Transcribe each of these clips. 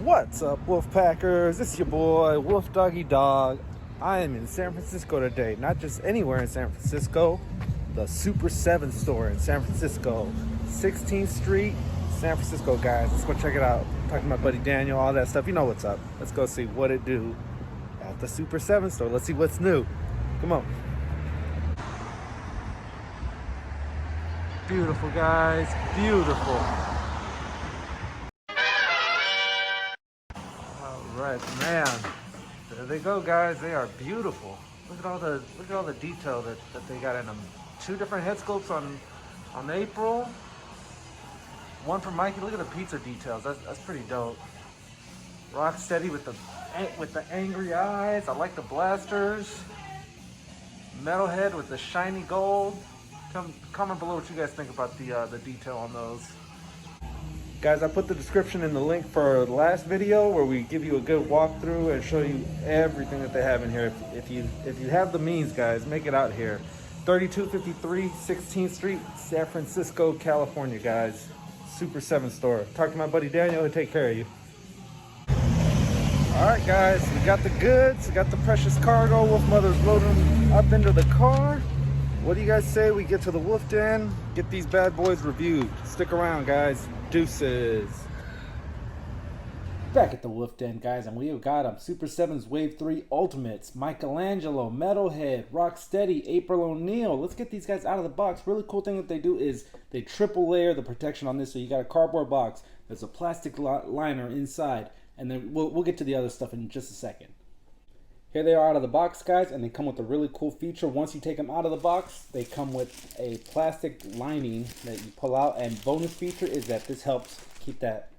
What's up, Wolfpackers? This is your boy, Wolf Doggy Dog. I am in San Francisco today. Not just anywhere in San Francisco, the Super 7 store in San Francisco. 16th Street, San Francisco, guys. Let's go check it out. Talking to my buddy Daniel, all that stuff. You know what's up. Let's go see what it do at the Super 7 store. Let's see what's new. Come on. Beautiful, guys. Beautiful. Right, man. There they go, guys. They are beautiful. Look at all the detail that they got in them. 2 different head sculpts on April. One for Mikey. Look at the pizza details. That's pretty dope. Rocksteady with the angry eyes. I like the blasters. Metalhead with the shiny gold. Comment below what you guys think about the detail on those. Guys, I put the description in the link for the last video where we give you a good walkthrough and show you everything that they have in here. If you have the means, guys, make it out here. 3253 16th Street, San Francisco, California, guys. Super 7 store. Talk to my buddy Daniel, he'll take care of you. Alright, guys, we got the goods, we got the precious cargo. Wolf Mother's loading them up into the car. What do you guys say we get to the Wolf Den, get these bad boys reviewed? Stick around, guys. Deuces. Back at the Wolf Den, guys, and we have got Super 7's Wave 3 Ultimates, Michelangelo, Metalhead, Rocksteady, April O'Neil. Let's get these guys out of the box. Really cool thing that they do is they triple layer the protection on this. So you got a cardboard box, there's a plastic liner inside, and then we'll get to the other stuff in just a second. Here they are out of the box, guys, and they come with a really cool feature. Once you take them out of the box, they come with a plastic lining that you pull out, and bonus feature is that this helps keep that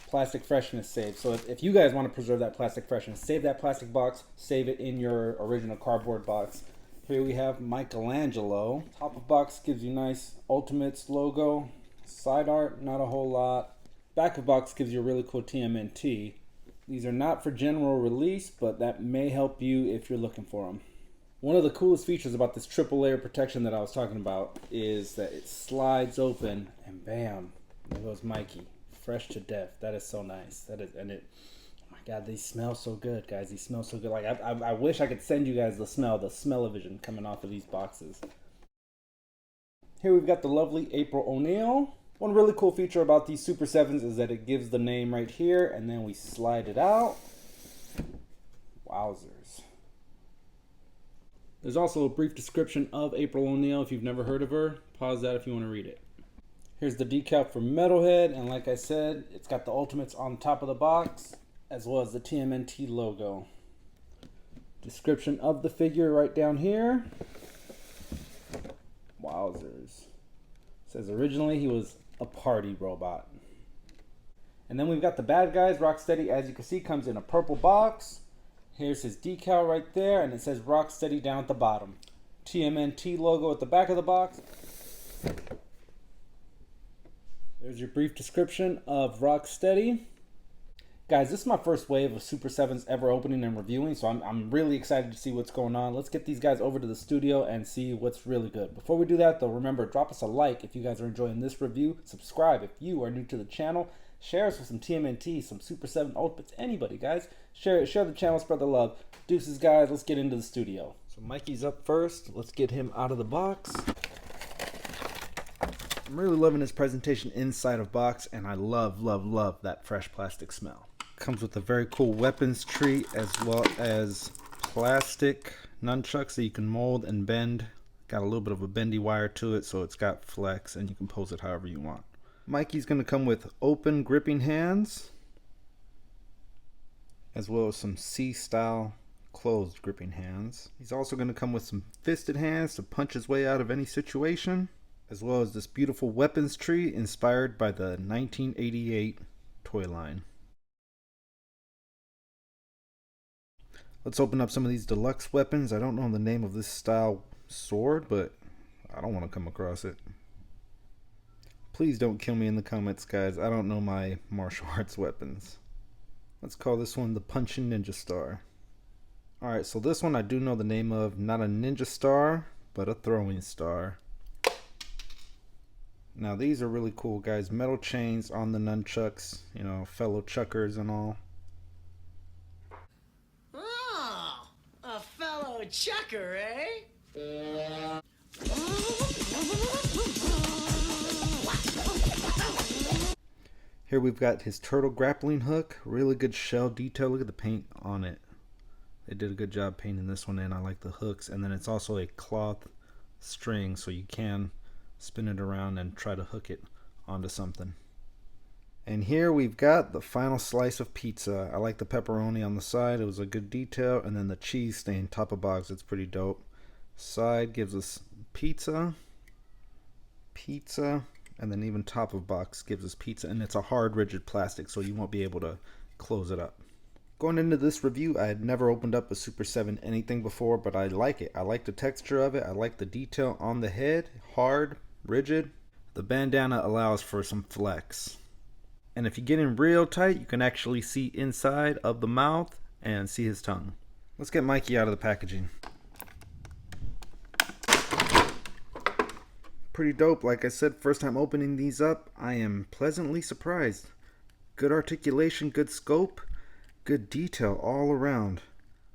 plastic freshness saved. So if you guys want to preserve that plastic freshness, save that plastic box, save it in your original cardboard box. Here we have Michelangelo. Top of box gives you nice Ultimates logo. Side art, not a whole lot. Back of box gives you a really cool TMNT. These are not for general release, but that may help you if you're looking for them. One of the coolest features about this triple layer protection that I was talking about is that it slides open and bam, there goes Mikey. Fresh to death. That is so nice. That is, and it, oh my God, these smell so good, guys. These smell so good. Like I wish I could send you guys the smell-o-vision coming off of these boxes. Here we've got the lovely April O'Neil. One really cool feature about these Super 7s is that it gives the name right here, and then we slide it out. Wowzers. There's also a brief description of April O'Neil if you've never heard of her. Pause that if you want to read it. Here's the decal for Metalhead, and like I said, it's got the Ultimates on top of the box, as well as the TMNT logo. Description of the figure right down here. Wowzers. It says originally he was a party robot. And then we've got the bad guys. Rocksteady, as you can see, comes in a purple box. Here's his decal right there, and it says Rocksteady down at the bottom. TMNT logo at the back of the box. There's your brief description of Rocksteady. Guys, this is my first wave of Super 7s ever opening and reviewing, so I'm really excited to see what's going on. Let's get these guys over to the studio and see what's really good. Before we do that, though, remember, drop us a like if you guys are enjoying this review. Subscribe if you are new to the channel. Share us with some TMNT, some Super 7 Ultimates, anybody, guys. Share the channel, spread the love. Deuces, guys, let's get into the studio. So Mikey's up first. Let's get him out of the box. I'm really loving his presentation inside of box, and I love that fresh plastic smell. Comes with a very cool weapons tree as well as plastic nunchucks that you can mold and bend. Got a little bit of a bendy wire to it, so it's got flex and you can pose it however you want. Mikey's going to come with open gripping hands as well as some C-style closed gripping hands. He's also going to come with some fisted hands to punch his way out of any situation, as well as this beautiful weapons tree inspired by the 1988 toy line. Let's open up some of these deluxe weapons. I don't know the name of this style sword, but I don't want to come across it. Please don't kill me in the comments, guys. I don't know my martial arts weapons. Let's call this one the Punching Ninja Star. Alright, so this one I do know the name of. Not a ninja star, but a throwing star. Now these are really cool, guys. Metal chains on the nunchucks, you know, fellow chuckers and all. Oh, a fellow chucker, eh? Here we've got his turtle grappling hook. Really good shell detail. Look at the paint on it. They did a good job painting this one in. I like the hooks. And then it's also a cloth string, so you can spin it around and try to hook it onto something. And here we've got the final slice of pizza. I like the pepperoni on the side. It was a good detail. And then the cheese stain top of box. It's pretty dope. Side gives us pizza. Pizza. And then even top of box gives us pizza. And it's a hard, rigid plastic, so you won't be able to close it up. Going into this review, I had never opened up a Super 7 anything before, but I like it. I like the texture of it. I like the detail on the head. Hard, rigid. The bandana allows for some flex. And if you get in real tight, you can actually see inside of the mouth and see his tongue. Let's get Mikey out of the packaging. Pretty dope. Like I said, first time opening these up, I am pleasantly surprised. Good articulation, good scope, good detail all around.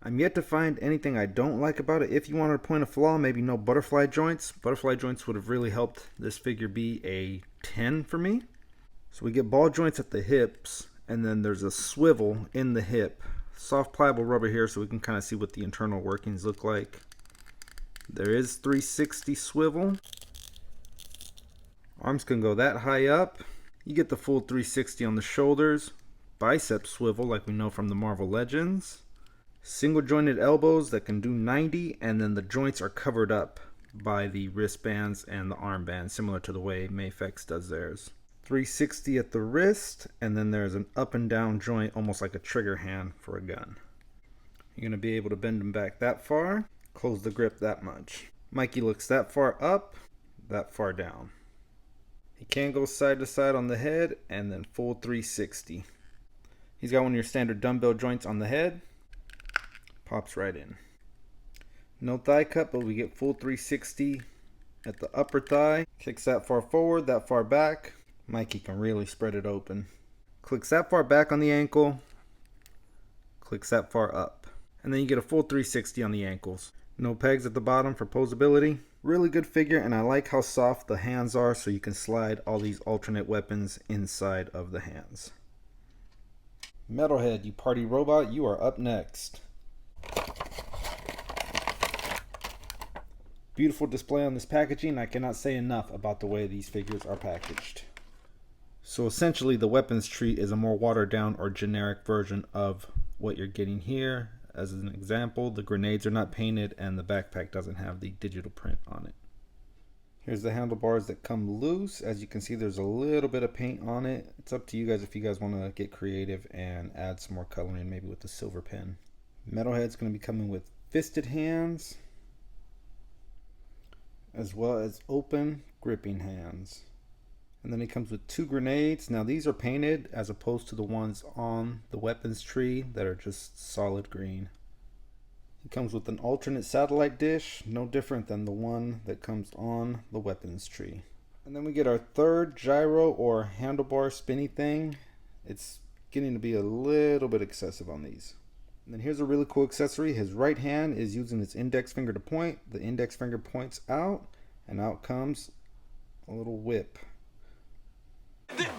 I'm yet to find anything I don't like about it. If you wanted to point a flaw, maybe no butterfly joints. Butterfly joints would have really helped this figure be a 10 for me. So we get ball joints at the hips, and then there's a swivel in the hip. Soft pliable rubber here so we can kind of see what the internal workings look like. There is 360 swivel. Arms can go that high up. You get the full 360 on the shoulders. Bicep swivel like we know from the Marvel Legends. Single jointed elbows that can do 90, and then the joints are covered up by the wristbands and the armbands, similar to the way Mafex does theirs. 360 at the wrist, and then there's an up and down joint, almost like a trigger hand for a gun. You're going to be able to bend them back that far, close the grip that much. Mikey looks that far up, that far down. He can go side to side on the head, and then full 360. He's got one of your standard dumbbell joints on the head. Pops right in. No thigh cut, but we get full 360 at the upper thigh. Kicks that far forward, that far back. Mikey can really spread it open. Clicks that far back on the ankle. Clicks that far up. And then you get a full 360 on the ankles. No pegs at the bottom for posability. Really good figure, and I like how soft the hands are, so you can slide all these alternate weapons inside of the hands. Metalhead, you party robot, you are up next. Beautiful display on this packaging. I cannot say enough about the way these figures are packaged. So essentially the weapons tree is a more watered down or generic version of what you're getting here. As an example, the grenades are not painted and the backpack doesn't have the digital print on it. Here's the handlebars that come loose. As you can see, there's a little bit of paint on it. It's up to you guys if you guys want to get creative and add some more coloring, maybe with the silver pen. Metalhead's going to be coming with fisted hands, as well as open gripping hands. And then he comes with 2 grenades. Now these are painted as opposed to the ones on the weapons tree that are just solid green. He comes with an alternate satellite dish, no different than the one that comes on the weapons tree. And then we get our third gyro or handlebar spinny thing. It's getting to be a little bit excessive on these. And then here's a really cool accessory. His right hand is using its index finger to point. The index finger points out, and out comes a little whip.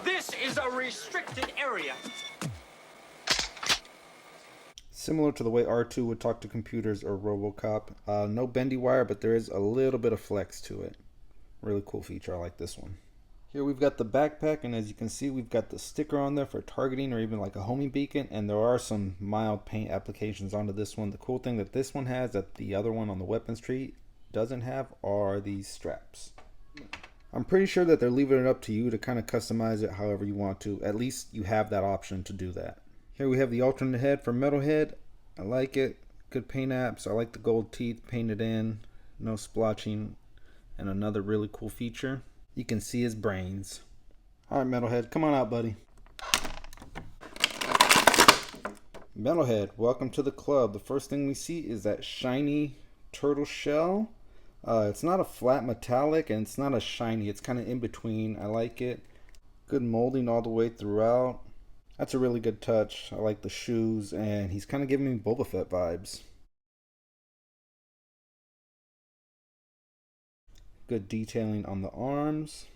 This is a restricted area. Similar to the way R2 would talk to computers or RoboCop. No bendy wire, but there is a little bit of flex to it. Really cool feature. I like this one. Here we've got the backpack, and as you can see, we've got the sticker on there for targeting or even like a homing beacon, and there are some mild paint applications onto this one. The cool thing that this one has that the other one on the weapons tree doesn't have are these straps. I'm pretty sure that they're leaving it up to you to kind of customize it however you want to. At least you have that option to do that. Here we have the alternate head for Metalhead. I like it. Good paint apps. I like the gold teeth painted in. No splotching. And another really cool feature, you can see his brains. Alright, Metalhead, come on out, buddy. Metalhead, welcome to the club. The first thing we see is that shiny turtle shell. It's not a flat metallic and it's not a shiny. It's kind of in between. I like it. Good molding all the way throughout. That's a really good touch. I like the shoes, and he's kind of giving me Boba Fett vibes. Good detailing on the arms.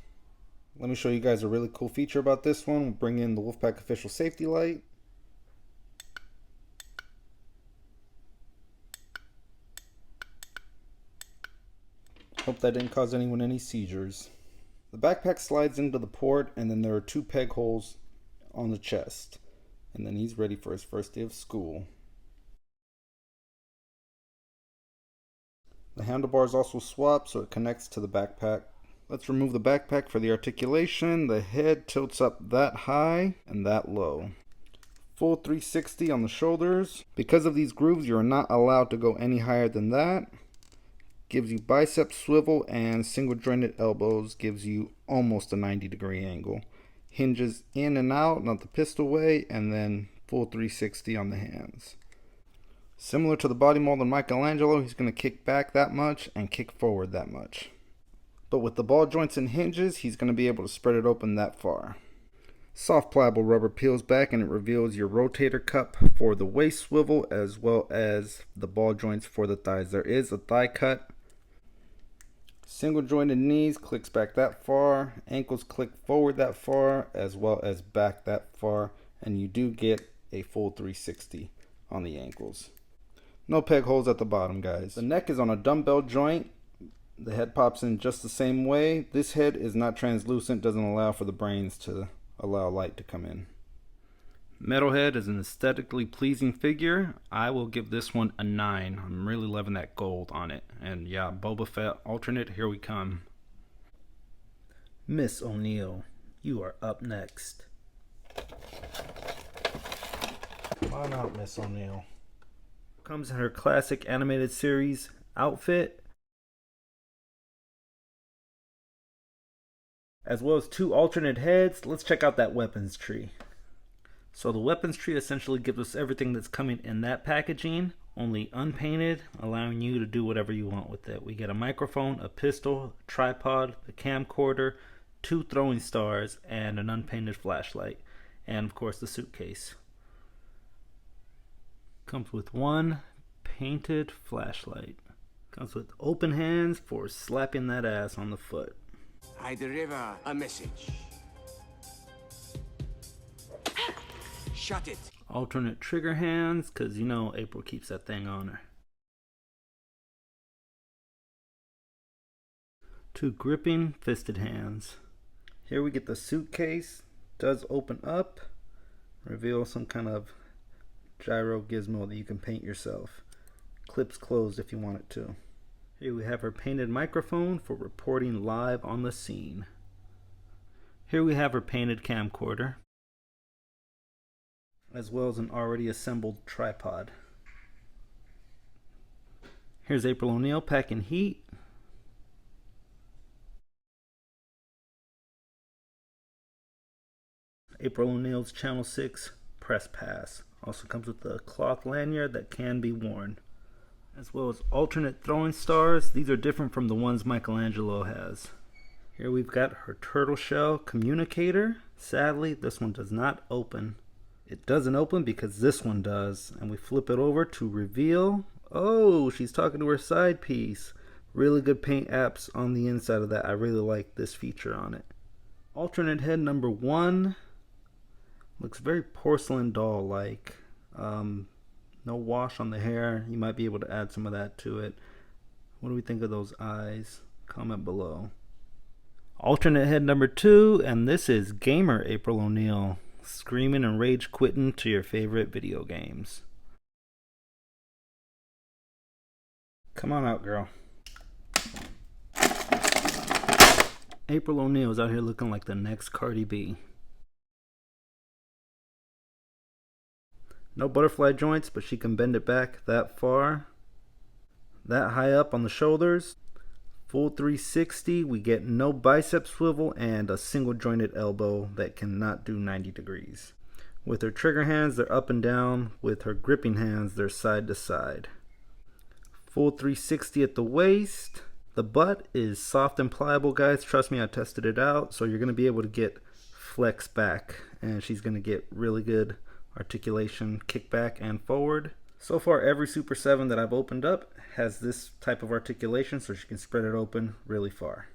Let me show you guys a really cool feature about this one. We'll bring in the Wolfpack official safety light. Hope that didn't cause anyone any seizures. The backpack slides into the port, and then there are 2 peg holes on the chest. And then he's ready for his first day of school. The handlebars also swap so it connects to the backpack. Let's remove the backpack for the articulation. The head tilts up that high and that low. Full 360 on the shoulders. Because of these grooves, you're not allowed to go any higher than that. Gives you bicep swivel, and single jointed elbows gives you almost a 90-degree angle. Hinges in and out, not the pistol way, and then full 360 on the hands. Similar to the body mold in Michelangelo, he's going to kick back that much and kick forward that much. But with the ball joints and hinges, he's going to be able to spread it open that far. Soft pliable rubber peels back and it reveals your rotator cup for the waist swivel as well as the ball joints for the thighs. There is a thigh cut. Single jointed knees clicks back that far, ankles click forward that far, as well as back that far, and you do get a full 360 on the ankles. No peg holes at the bottom, guys. The neck is on a dumbbell joint. The head pops in just the same way. This head is not translucent, doesn't allow for the brains to allow light to come in. Metalhead is an aesthetically pleasing figure. I will give this one a 9. I'm really loving that gold on it. And yeah, Boba Fett alternate, here we come. Miss O'Neill, you are up next. Come on out, Miss O'Neill. Comes in her classic animated series outfit, as well as 2 alternate heads. Let's check out that weapons tree. So the weapons tree essentially gives us everything that's coming in that packaging, only unpainted, allowing you to do whatever you want with it. We get a microphone, a pistol, a tripod, a camcorder, 2 throwing stars, and an unpainted flashlight. And of course the suitcase. Comes with 1 painted flashlight. Comes with open hands for slapping that ass on the foot. I deliver a message. Shut it. Alternate trigger hands, because you know April keeps that thing on her. 2 gripping fisted hands. Here we get the suitcase. Does open up. Reveal some kind of gyro gizmo that you can paint yourself. Clips closed if you want it to. Here we have her painted microphone for reporting live on the scene. Here we have her painted camcorder, as well as an already assembled tripod. Here's April O'Neil packing heat. April O'Neil's Channel 6 press pass. Also comes with a cloth lanyard that can be worn, as well as alternate throwing stars. These are different from the ones Michelangelo has. Here we've got her turtle shell communicator. Sadly, this one does not open. It doesn't open because this one does, and we flip it over to reveal. Oh, she's talking to her side piece. Really good paint apps on the inside of that. I really like this feature on it. Alternate head number 1 looks very porcelain doll like. No wash on the hair. You might be able to add some of that to it. What do we think of those eyes? Comment below. Alternate head number 2, and this is gamer April O'Neil, screaming and rage quitting to your favorite video games. Come on out, girl. April O'Neil is out here looking like the next Cardi B. No butterfly joints, but she can bend it back that far. That high up on the shoulders. Full 360. We get no bicep swivel and a single jointed elbow that cannot do 90 degrees. With her trigger hands, they're up and down. With her gripping hands, they're side to side. Full 360 at the waist. The butt is soft and pliable, guys. Trust me, I tested it out. So you're going to be able to get flex back, and she's going to get really good articulation, kick back and forward. So far, every Super 7 that I've opened up has this type of articulation, so she can spread it open really far.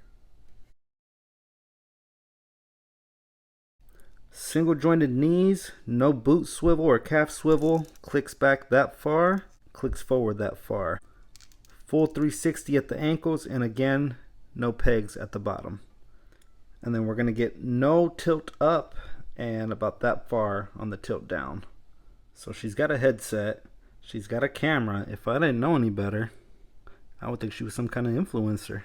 Single jointed knees, no boot swivel or calf swivel, clicks back that far, clicks forward that far. Full 360 at the ankles, and again, no pegs at the bottom. And then we're going to get no tilt up and about that far on the tilt down. So she's got a headset, she's got a camera. If I didn't know any better, I would think she was some kind of influencer.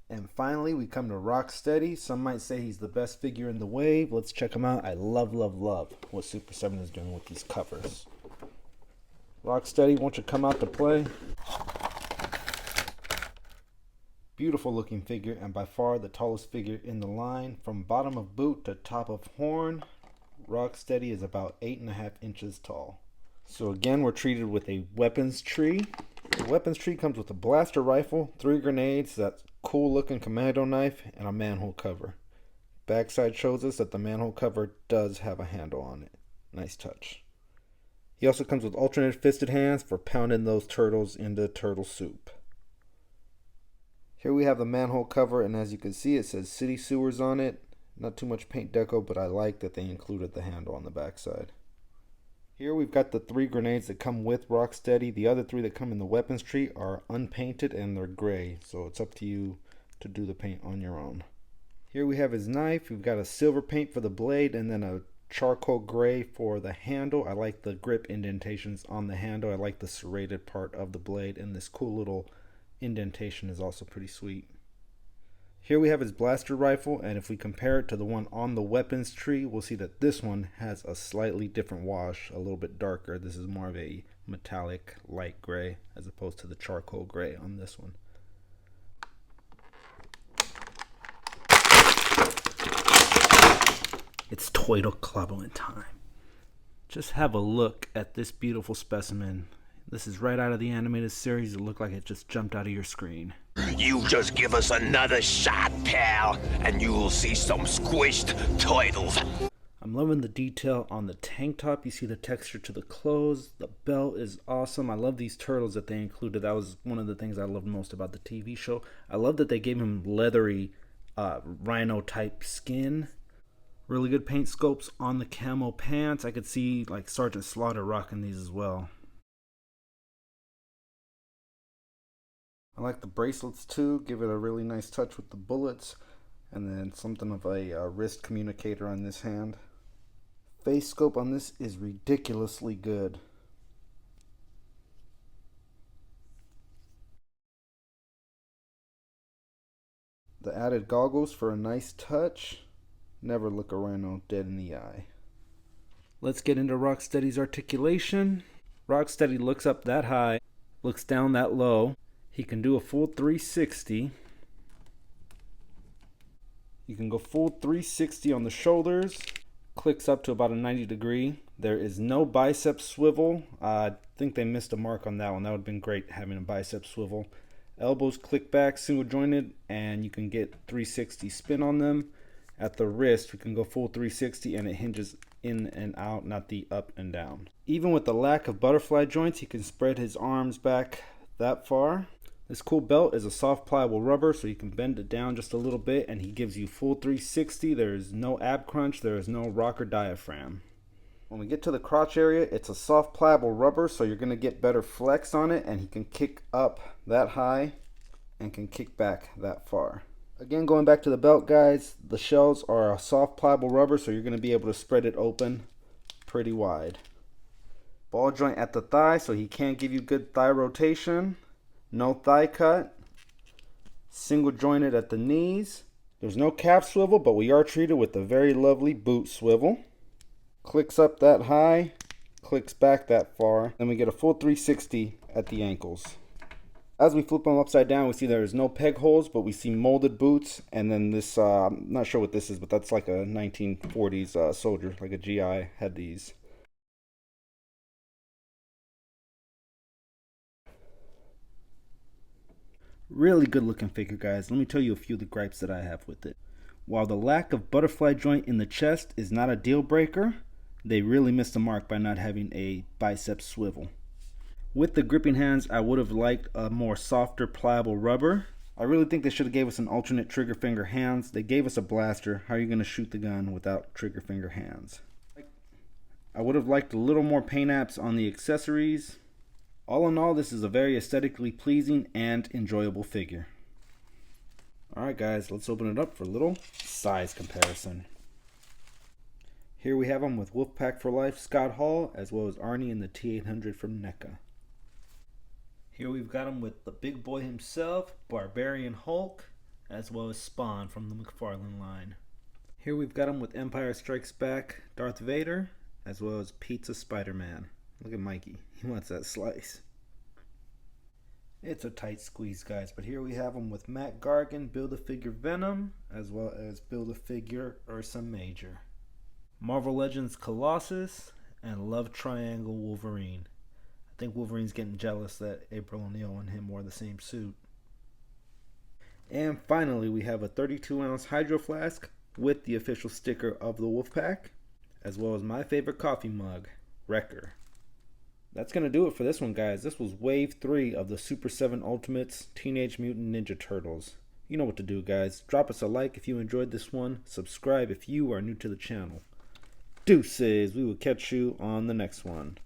And finally, we come to Rocksteady. Some might say he's the best figure in the wave. Let's check him out. I love what Super 7 is doing with these covers. Rocksteady, won't you come out to play? Beautiful looking figure, and by far the tallest figure in the line. From bottom of boot to top of horn, Rocksteady is about 8.5 inches tall. So again, we're treated with a weapons tree. The weapons tree comes with a blaster rifle, 3 grenades, that cool looking commando knife, and a manhole cover. Backside shows us that the manhole cover does have a handle on it. Nice touch. He also comes with alternate fisted hands for pounding those turtles into turtle soup. Here we have the manhole cover, and as you can see, it says City Sewers on it. Not too much paint deco, but I like that they included the handle on the backside. Here we've got the 3 grenades that come with Rocksteady. The other 3 that come in the weapons tree are unpainted and they're gray, so it's up to you to do the paint on your own. Here we have his knife. We've got a silver paint for the blade and then a charcoal gray for the handle. I like the grip indentations on the handle. I like the serrated part of the blade, and this cool little indentation is also pretty sweet. Here we have his blaster rifle, and if we compare it to the one on the weapons tree, we'll see that this one has a slightly different wash, a little bit darker. This is more of a metallic light gray as opposed to the charcoal gray on this one. It's Toidle Clobbling time. Just have a look at this beautiful specimen. This is right out of the animated series. It looked like it just jumped out of your screen. You just give us another shot, pal, and you'll see some squished turtles. I'm loving the detail on the tank top. You see the texture to the clothes. The belt is awesome. I love these turtles that they included. That was one of the things I loved most about the TV show. I love that they gave him leathery rhino type skin. Really good paint scopes on the camo pants. I could see like Sergeant Slaughter rocking these as well. I like the bracelets too. Give it a really nice touch with the bullets. And then something of a wrist communicator on this hand. Face scope on this is ridiculously good. The added goggles for a nice touch. Never look a rhino dead in the eye. Let's get into Rocksteady's articulation. Rocksteady looks up that high, looks down that low. He can do a full 360. You can go full 360 on the shoulders. Clicks up to about a 90 degree. There is no bicep swivel. I think they missed a mark on that one. That would have been great having a bicep swivel. Elbows click back, single jointed, and you can get 360 spin on them. At the wrist, we can go full 360 and it hinges in and out, not the up and down. Even with the lack of butterfly joints, he can spread his arms back that far. This cool belt is a soft pliable rubber, so you can bend it down just a little bit and he gives you full 360. There is no ab crunch, there is no rocker diaphragm. When we get to the crotch area, it's a soft pliable rubber, so you're going to get better flex on it, and he can kick up that high and can kick back that far. Again, going back to the belt, guys, the shells are a soft pliable rubber, so you're going to be able to spread it open pretty wide. Ball joint at the thigh, so he can give you good thigh rotation. No thigh cut. Single jointed at the knees. There's no calf swivel, but we are treated with a very lovely boot swivel. Clicks up that high, clicks back that far. Then we get a full 360 at the ankles. As we flip them upside down, we see there's no peg holes, but we see molded boots. And then this, I'm not sure what this is, but that's like a 1940s soldier, like a GI had these. Really good looking figure, guys. Let me tell you a few of the gripes that I have with it. While the lack of butterfly joint in the chest is not a deal breaker, they really missed the mark by not having a bicep swivel. With the gripping hands, I would have liked a more softer, pliable rubber. I really think they should have gave us an alternate trigger finger hands. They gave us a blaster. How are you going to shoot the gun without trigger finger hands? I would have liked a little more paint apps on the accessories. All in all, this is a very aesthetically pleasing and enjoyable figure. Alright guys, let's open it up for a little size comparison. Here we have him with Wolfpack for Life Scott Hall, as well as Arnie in the T800 from NECA. Here we've got him with the big boy himself, Barbarian Hulk, as well as Spawn from the McFarlane line. Here we've got him with Empire Strikes Back, Darth Vader, as well as Pizza Spider-Man. Look at Mikey, he wants that slice. It's a tight squeeze, guys, but here we have him with Matt Gargan, Build-A-Figure Venom, as well as Build-A-Figure Ursa Major. Marvel Legends Colossus, and Love Triangle Wolverine. I think Wolverine's getting jealous that April O'Neil and him wore the same suit. And finally, we have a 32-ounce Hydro Flask with the official sticker of the Wolfpack, as well as my favorite coffee mug, Wrecker. That's going to do it for this one, guys. This was Wave 3 of the Super 7 Ultimates Teenage Mutant Ninja Turtles. You know what to do, guys. Drop us a like if you enjoyed this one. Subscribe if you are new to the channel. Deuces. We will catch you on the next one.